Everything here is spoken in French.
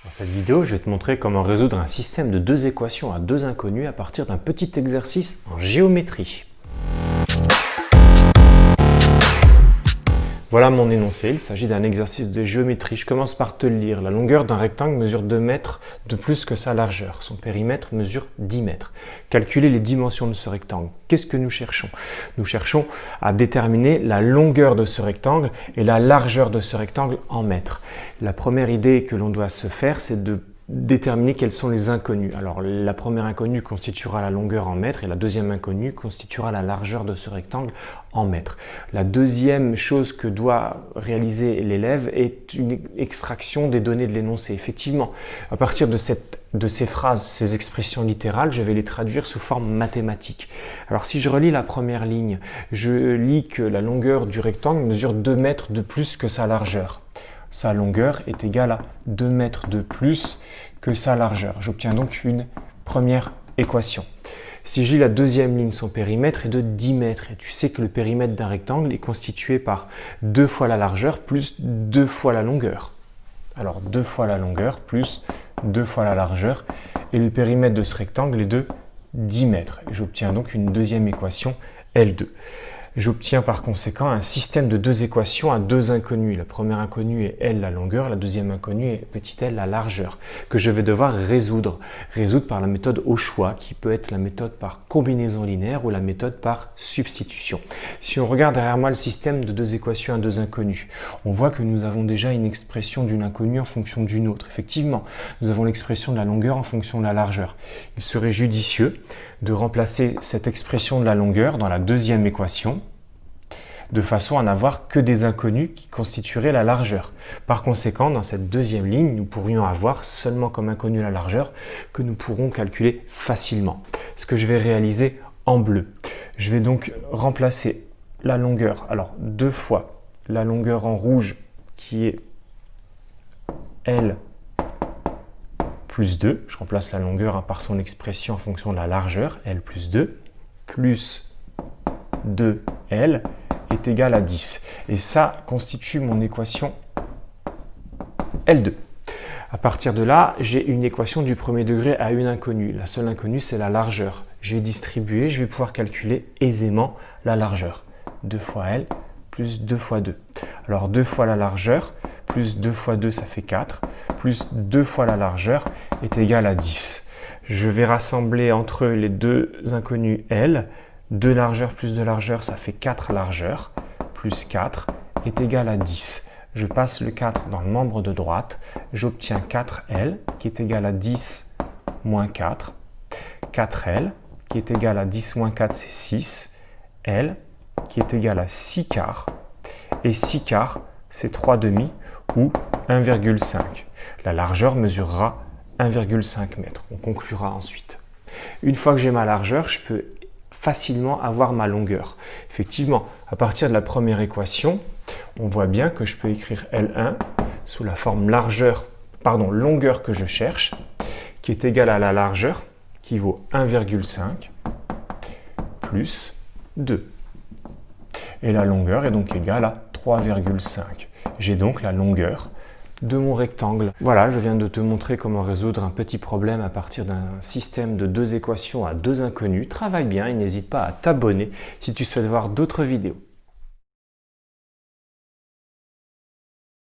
Dans cette vidéo, je vais te montrer comment résoudre un système de deux équations à deux inconnues à partir d'un petit exercice en géométrie. Voilà mon énoncé, il s'agit d'un exercice de géométrie. Je commence par te le lire. La longueur d'un rectangle mesure 2 mètres de plus que sa largeur. Son périmètre mesure 10 mètres. Calculer les dimensions de ce rectangle. Qu'est-ce que nous cherchons? Nous cherchons à déterminer la longueur de ce rectangle et la largeur de ce rectangle en mètres. La première idée que l'on doit se faire, c'est de déterminer quels sont les inconnus. Alors la première inconnue constituera la longueur en mètres et la deuxième inconnue constituera la largeur de ce rectangle en mètres. La deuxième chose que doit réaliser l'élève est une extraction des données de l'énoncé. Effectivement, à partir de ces phrases, ces expressions littérales, je vais les traduire sous forme mathématique. Alors si je relis la première ligne, je lis que la longueur du rectangle mesure 2 mètres de plus que sa largeur. Sa longueur est égale à 2 mètres de plus que sa largeur. J'obtiens donc une première équation. Si je lis la deuxième ligne, son périmètre est de 10 mètres. Et tu sais que le périmètre d'un rectangle est constitué par 2 fois la largeur plus 2 fois la longueur. Alors 2 fois la longueur plus 2 fois la largeur. Et le périmètre de ce rectangle est de 10 mètres. Et j'obtiens donc une deuxième équation, L2. J'obtiens par conséquent un système de deux équations à deux inconnues. La première inconnue est L, la longueur, la deuxième inconnue est petit l, la largeur, que je vais devoir résoudre. Résoudre par la méthode au choix, qui peut être la méthode par combinaison linéaire ou la méthode par substitution. Si on regarde derrière moi le système de deux équations à deux inconnues, on voit que nous avons déjà une expression d'une inconnue en fonction d'une autre. Effectivement, nous avons l'expression de la longueur en fonction de la largeur. Il serait judicieux de remplacer cette expression de la longueur dans la deuxième équation, de façon à n'avoir que des inconnus qui constitueraient la largeur. Par conséquent, dans cette deuxième ligne, nous pourrions avoir seulement comme inconnu la largeur que nous pourrons calculer facilement. Ce que je vais réaliser en bleu. Je vais donc remplacer la longueur, alors 2 fois la longueur en rouge qui est L plus 2. Je remplace la longueur par son expression en fonction de la largeur, L plus 2, plus 2L est égal à 10. Et ça constitue mon équation L2. À partir de là, j'ai une équation du premier degré à une inconnue. La seule inconnue, c'est la largeur. Je vais distribuer, je vais pouvoir calculer aisément la largeur. 2 fois L plus 2 fois 2. Alors 2 fois la largeur plus 2 fois 2, ça fait 4. Plus 2 fois la largeur est égal à 10. Je vais rassembler entre eux les deux inconnues L. 2 largeurs plus 2 largeurs, ça fait 4 largeurs, plus 4 est égal à 10. Je passe le 4 dans le membre de droite, j'obtiens 4L qui est égal à 10 moins 4. 4L qui est égal à 10 moins 4, c'est 6. L qui est égal à 6 quarts. Et 6 quarts, c'est 3 demi ou 1,5. La largeur mesurera 1,5 mètres. On conclura ensuite. Une fois que j'ai ma largeur, je peux facilement avoir ma longueur. Effectivement, à partir de la première équation, on voit bien que je peux écrire L1 sous la forme longueur que je cherche, qui est égale à la largeur, qui vaut 1,5 plus 2. Et la longueur est donc égale à 3,5. J'ai donc la longueur de mon rectangle. Voilà, je viens de te montrer comment résoudre un petit problème à partir d'un système de deux équations à deux inconnues. Travaille bien et n'hésite pas à t'abonner si tu souhaites voir d'autres vidéos.